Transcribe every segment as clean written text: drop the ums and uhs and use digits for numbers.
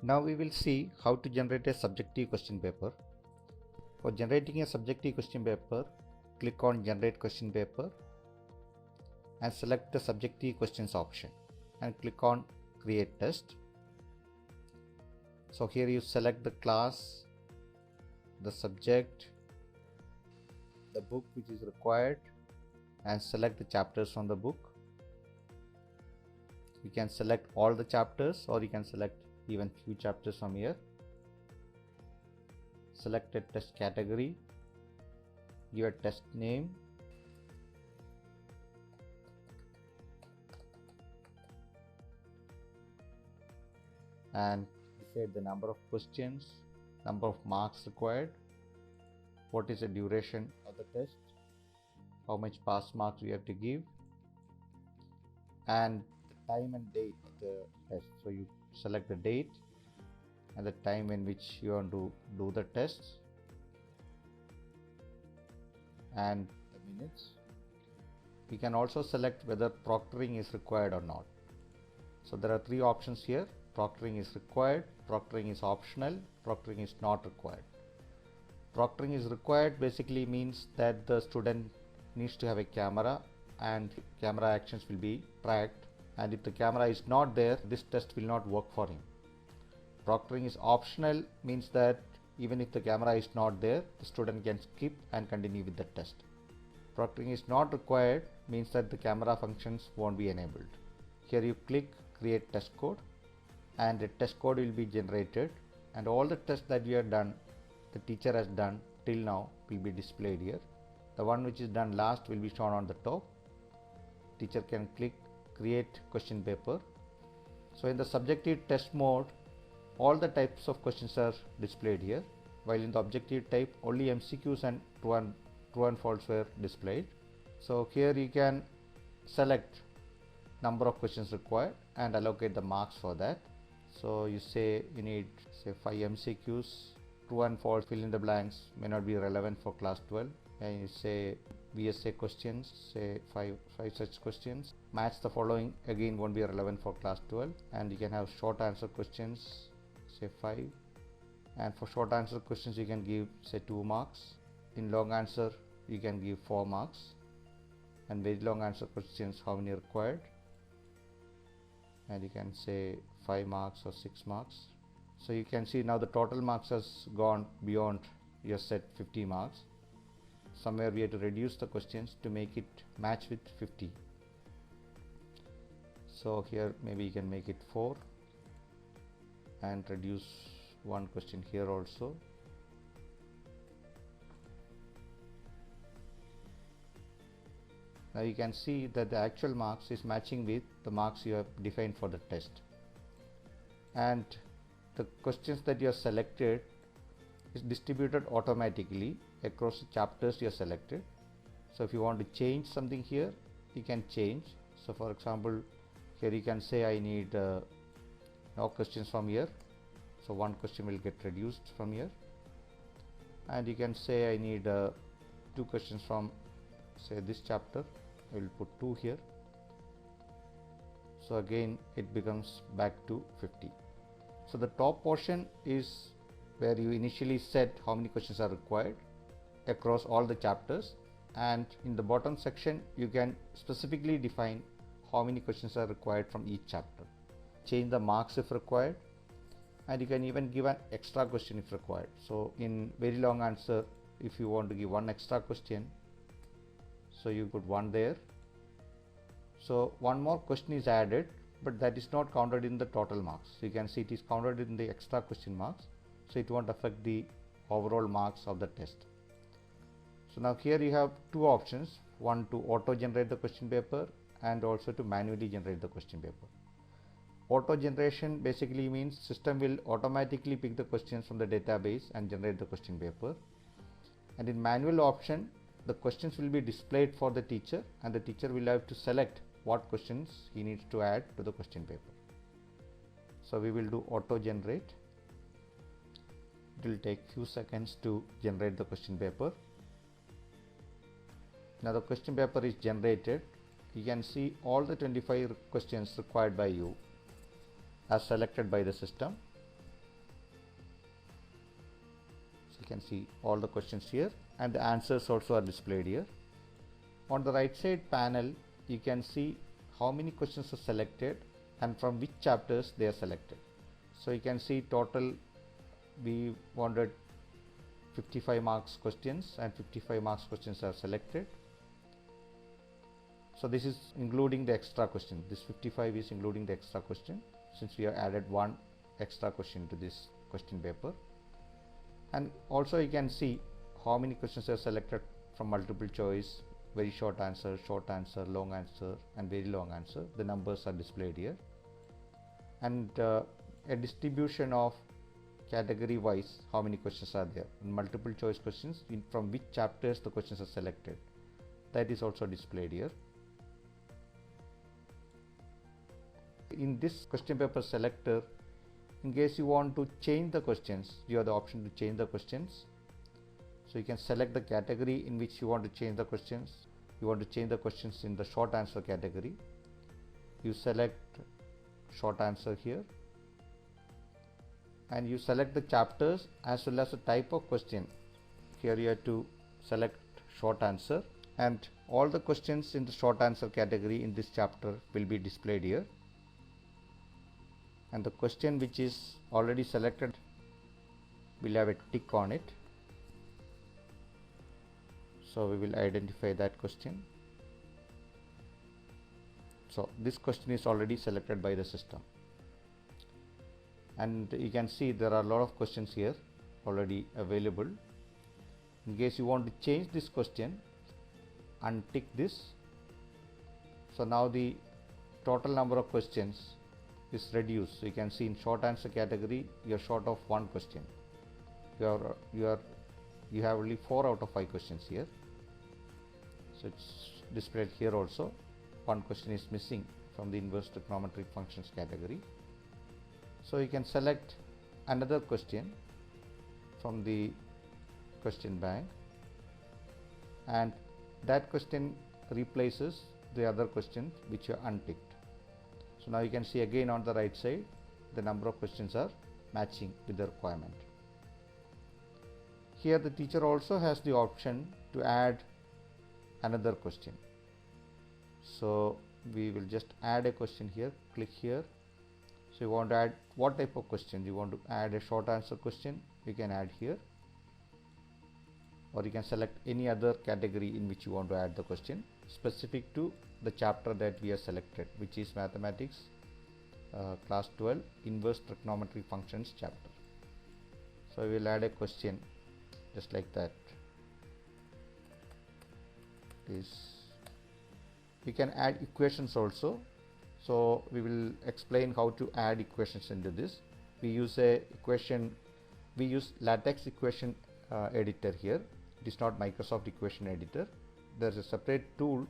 Now we will see how to generate a subjective question paper. For generating a subjective question paper, click on Generate Question Paper and select the Subjective Questions option and click on Create Test. So here you select the class, the subject, the book which is required, and select the chapters from the book. You can select all the chapters or you can select even few chapters from here. Select a test category, give a test name, and decide the number of questions, number of marks required, what is the duration of the test, how much pass marks we have to give, and the time and date of the test. So you select the date and the time in which you want to do the test and the minutes. We can also select whether proctoring is required or not. So there are three options here: proctoring is required, proctoring is optional, proctoring is not required. Proctoring is required basically means that the student needs to have a camera and camera actions will be tracked, and if the camera is not there, this test will not work for him. Proctoring is optional means that even if the camera is not there, the student can skip and continue with the test. Proctoring is not required means that the camera functions won't be enabled. Here you click Create Test Code and a test code will be generated, and all the tests that you have done, the teacher has done till now, will be displayed here. The one which is done last will be shown on the top. Teacher can click Create Question Paper. So in the subjective test mode, all the types of questions are displayed here, while in the objective type only MCQs and true and false were displayed. So here you can select number of questions required and allocate the marks for that. So you say you need 5 MCQs, true and false, fill in the blanks, may not be relevant for class 12, and you say VSA questions, say 5 such questions. Match the following, again won't be relevant for class 12, and you can have short answer questions, say 5, and for short answer questions you can give say 2 marks. In long answer you can give 4 marks, and very long answer questions how many required, and you can say 5 marks or 6 marks. So you can see now the total marks has gone beyond your set 50 marks. Somewhere we have to reduce the questions to make it match with 50. So here maybe you can make it 4 and reduce one question here also. Now you can see that the actual marks is matching with the marks you have defined for the test, and the questions that you have selected is distributed automatically across the chapters you have selected. So if you want to change something here, you can change. So for example, here you can say I need no questions from here, so one question will get reduced from here, and you can say I need 2 questions from say this chapter, I will put 2 here. So again it becomes back to 50. So the top portion is where you initially set how many questions are required across all the chapters, and in the bottom section you can specifically define how many questions are required from each chapter. Change the marks if required, and you can even give an extra question if required. So in very long answer, if you want to give one extra question, so you put 1 there. So one more question is added, but that is not counted in the total marks. So you can see it is counted in the extra question marks, so it won't affect the overall marks of the test. So now here you have 2 options, one to auto generate the question paper and also to manually generate the question paper. Auto generation basically means system will automatically pick the questions from the database and generate the question paper, and in manual option the questions will be displayed for the teacher, and the teacher will have to select what questions he needs to add to the question paper. So we will do auto generate. It will take few seconds to generate the question paper. Now the question paper is generated. You can see all the 25 questions required by you as selected by the system. You can see all the questions here, and the answers also are displayed here. On the right side panel, you can see how many questions are selected and from which chapters they are selected. So you can see total we wanted 55 marks questions, and 55 marks questions are selected. So this is including the extra question. This 55 is including the extra question, since we have added one extra question to this question paper. And also you can see how many questions are selected from multiple choice, very short answer, long answer, and very long answer. The numbers are displayed here, and a distribution of category wise how many questions are there. In multiple choice questions, from which chapters the questions are selected, that is also displayed here. In this question paper selector, in case you want to change the questions, you have the option to change the questions. So you can select the category in which you want to change the questions. You want to change the questions in the short answer category. You select short answer here, and you select the chapters as well as the type of question. Here you have to select short answer, and all the questions in the short answer category in this chapter will be displayed here. And the question which is already selected will have a tick on it. So we will identify that question. So this question is already selected by the system. And you can see there are a lot of questions here already available. In case you want to change this question, untick this. So now the total number of questions is reduced. So you can see in short answer category you are short of one question. You have only 4 out of 5 questions here. So it's displayed here also. One question is missing from the inverse trigonometric functions category. So you can select another question from the question bank, and that question replaces the other questions which are unticked. So now you can see again on the right side the number of questions are matching with the requirement. Here the teacher also has the option to add another question. So we will just add a question here. Click here. So you want to add what type of question? You want to add a short answer question, you can add here, or you can select any other category in which you want to add the question specific to the chapter that we have selected, which is mathematics class 12 inverse trigonometry functions chapter. So we will add a question just like that. You can add equations also. So we will explain how to add equations into this. We use LaTeX equation editor here. It is not Microsoft equation editor. There is a separate tool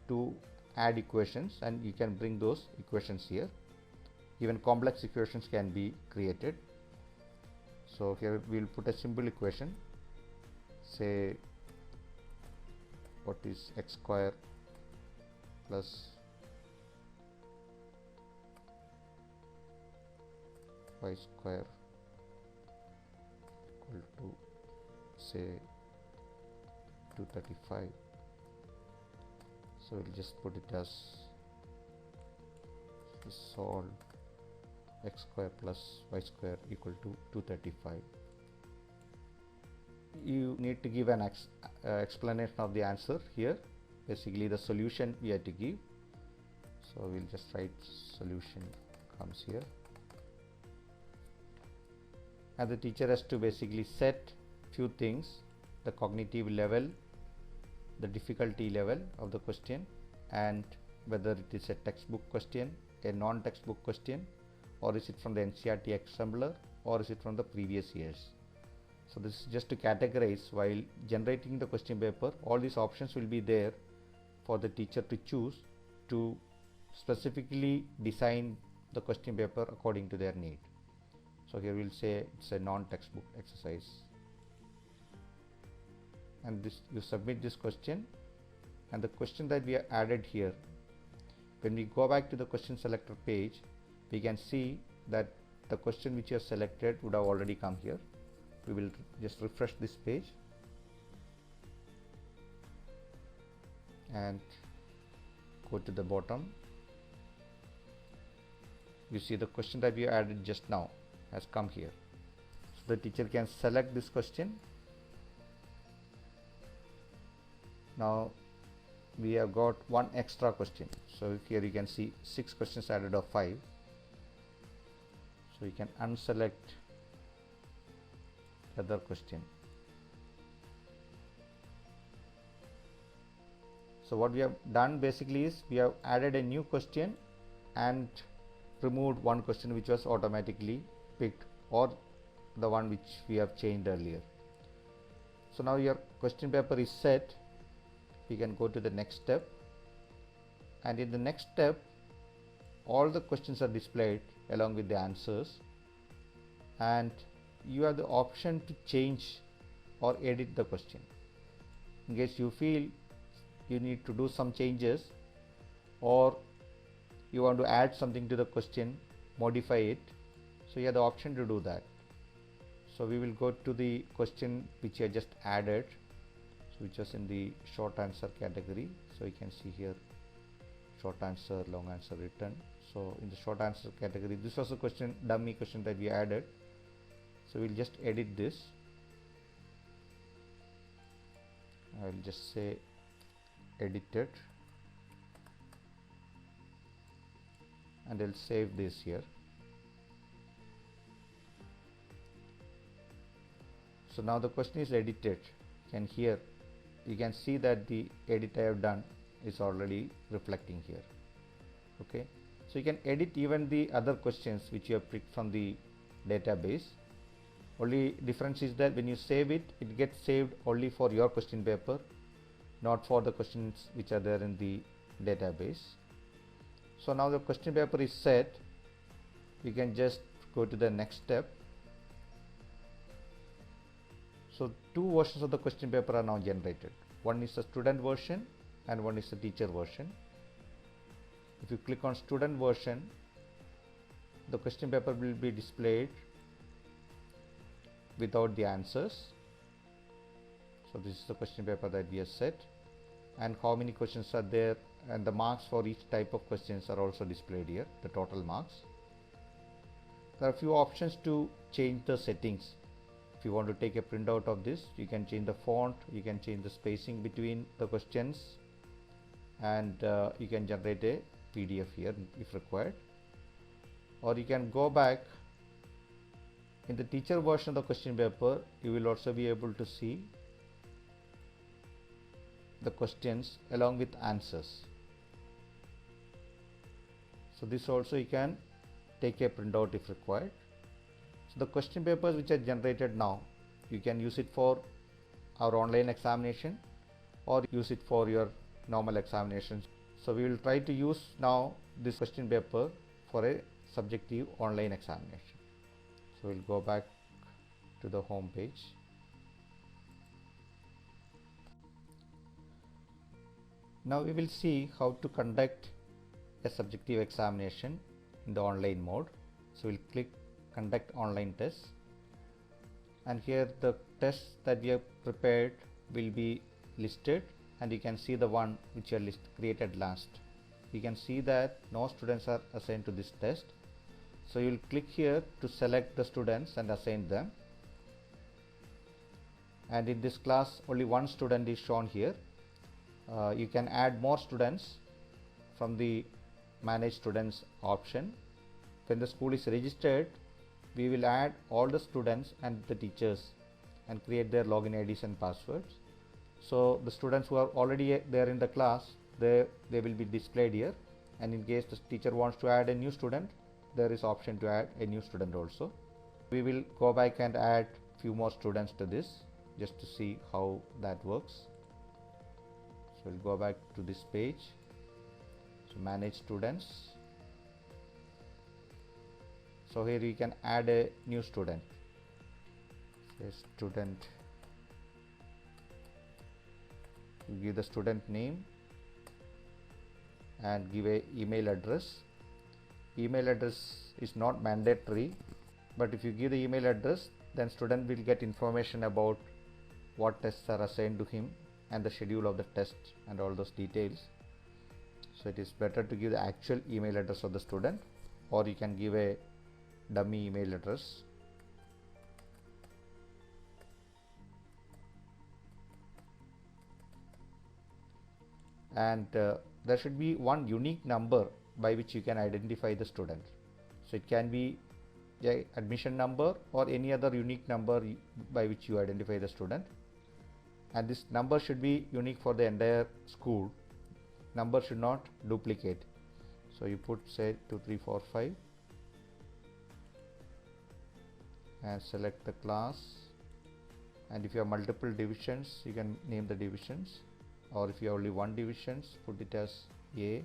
to add equations, and you can bring those equations here. Even complex equations can be created. So here we will put a simple equation. Say what is x square plus y square equal to say 235. So we'll just put it as solve x square plus y square equal to 235. You need to give an explanation of the answer here. Basically the solution we have to give. So we'll just write solution comes here, and the teacher has to basically set few things: the cognitive level, the difficulty level of the question, and whether it is a textbook question, a non-textbook question, or is it from the NCERT assembler, or is it from the previous years. So this is just to categorize. While generating the question paper, all these options will be there for the teacher to choose to specifically design the question paper according to their need. So here we'll say it's a non-textbook exercise, and this you submit this question, and the question that we have added here, when we go back to the question selector page, we can see that the question which you have selected would have already come here. we will just refresh this page and go to the bottom. You see the question that we added just now has come here. So the teacher can select this question. Now we have got one extra question. So here you can see 6 questions added of 5. So you can unselect the other question. So what we have done basically is we have added a new question and removed one question which was automatically picked, or the one which we have changed earlier. So now your question paper is set. We can go to the next step, and in the next step all the questions are displayed along with the answers, and you have the option to change or edit the question. In case you feel you need to do some changes, or you want to add something to the question, modify it, so you have the option to do that. So we will go to the question which I just added, which was in the short answer category. So you can see here short answer, long answer written. So in the short answer category, this was a question, dummy question that we added. So we'll just edit this. I will just say edited, and I'll save this here. So now the question is edited, and here you can see that the edit I have done is already reflecting here. Okay, so you can edit even the other questions which you have picked from the database. Only difference is that when you save it, it gets saved only for your question paper, not for the questions which are there in the database. So now the question paper is set. You can just go to the next step. So 2 versions of the question paper are now generated. One is the student version and one is the teacher version. If you click on student version, the question paper will be displayed without the answers. So this is the question paper that we have set, and how many questions are there, and the marks for each type of questions are also displayed here, the total marks. There are a few options to change the settings. If you want to take a printout of this, you can change the font, you can change the spacing between the questions, and you can generate a PDF here if required. Or you can go back. In the teacher version of the question paper, you will also be able to see the questions along with answers. So this also you can take a printout if required. So the question papers which are generated now, you can use it for our online examination or use it for your normal examinations. So we will try to use now this question paper for a subjective online examination. So we'll go back to the home page. Now we will see how to conduct a subjective examination in the online mode. So we'll click conduct online test, and here the tests that we have prepared will be listed, and you can see the one which are created last. You can see that no students are assigned to this test. So you will click here to select the students and assign them, and in this class only one student is shown here. You can add more students from the manage students option. When the school is registered, we will add all the students and the teachers and create their login IDs and passwords. So the students who are already there in the class, they will be displayed here, and in case the teacher wants to add a new student, there is option to add a new student also. We will go back and add few more students to this just to see how that works. So we'll go back to this page. So manage students. So here you can add a new student. Say student. You give the student name and give a email address. Email address is not mandatory, but if you give the email address, then student will get information about what tests are assigned to him and the schedule of the test and all those details. So it is better to give the actual email address of the student, or you can give a dummy email address. And there should be one unique number by which you can identify the student. So it can be the admission number or any other unique number by which you identify the student, and this number should be unique for the entire school. Number should not duplicate. So you put say 2345 and select the class, and if you have multiple divisions you can name the divisions, or if you have only one divisions put it as A,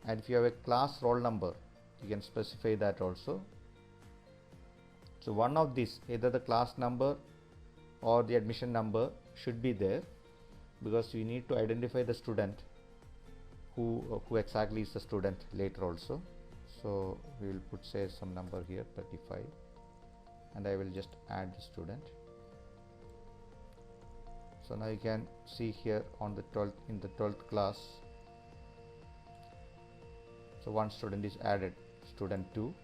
and if you have a class roll number you can specify that also. So one of these, either the class number or the admission number, should be there, because you need to identify the student who exactly is the student later also. So we will put say some number here 35, and I will just add the student. So now you can see here on the 12th, in the 12th class, so one student is added, student 2,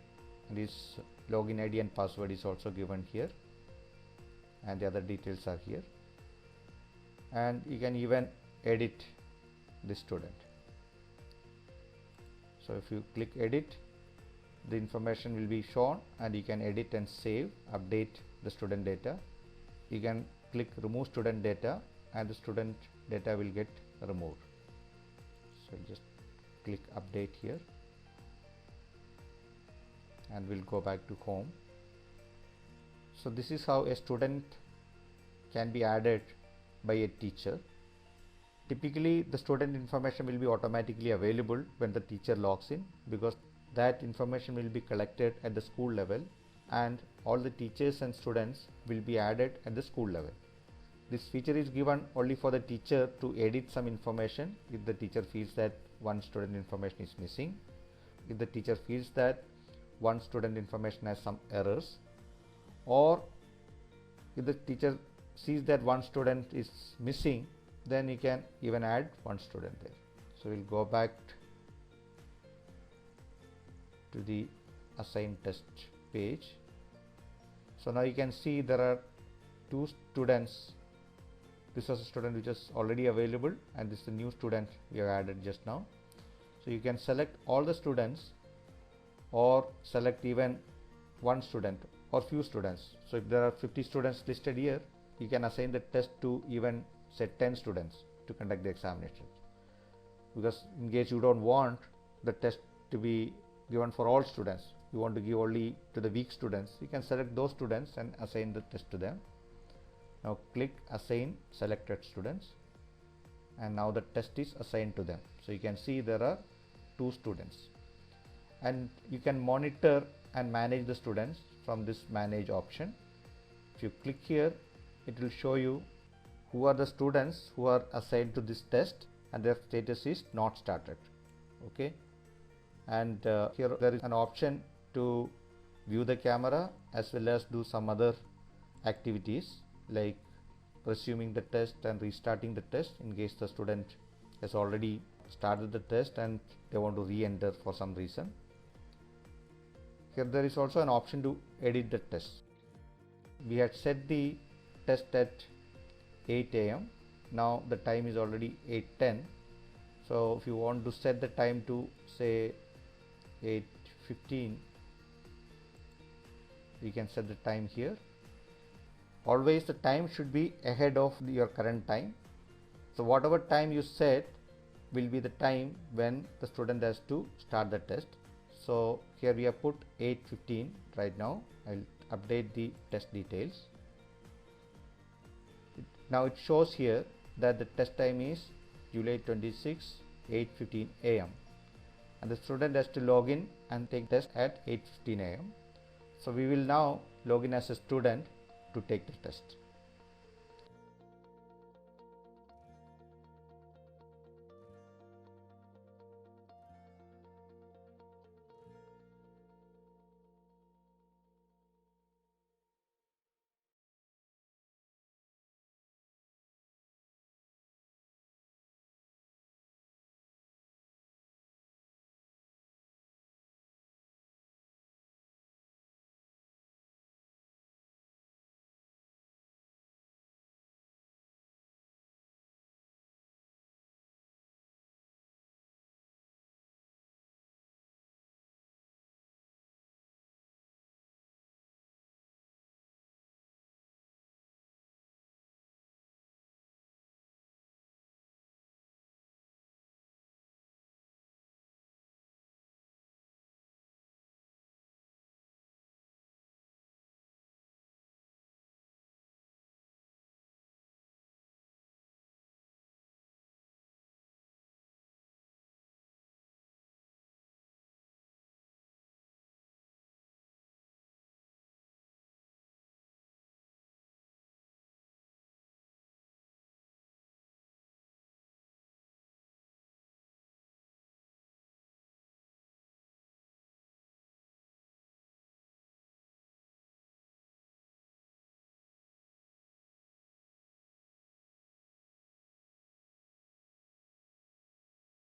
and his login ID and password is also given here, and the other details are here. And you can even edit the student. So if you click edit, the information will be shown, and you can edit and save, update the student data. You can click remove student data, and the student data will get removed. So just click update here, and we'll go back to home. So this is how a student can be added by a teacher. Typically the student information will be automatically available when the teacher logs in, because that information will be collected at the school level, and all the teachers and students will be added at the school level. This feature is given only for the teacher to edit some information if the teacher feels that one student information is missing, if the teacher feels that one student information has some errors, or if the teacher sees that one student is missing, then you can even add one student there. So we'll go back to the assign test page. So now you can see there are two students. This was a student which is already available, and this is a new student we have added just now. So you can select all the students, or select even one student or few students. So if there are 50 students listed here, you can assign the test to even say 10 students to conduct the examination, because in case you don't want the test to be given for all students, you want to give only to the weak students, you can select those students and assign the test to them. Now click assign selected students, and now the test is assigned to them. So you can see there are 2 students, and you can monitor and manage the students from this manage option. If you click here, it will show you who are the students who are assigned to this test, and their status is not started. Okay, and here there is an option to view the camera as well as do some other activities like resuming the test and restarting the test in case the student has already started the test and they want to re-enter for some reason. Here there is also an option to edit the test. We had set the test at 8 AM. Now the time is already 8:10. So if you want to set the time to say 8:15, you can set the time here. Always the time should be ahead of your current time. So whatever time you set will be the time when the student has to start the test. So here we have put 8:15 right now. I'll update the test details. Now it shows here that the test time is July 26, 8:15 AM, and the student has to log in and take test at 8:15 AM. So we will now log in as a student to take the test.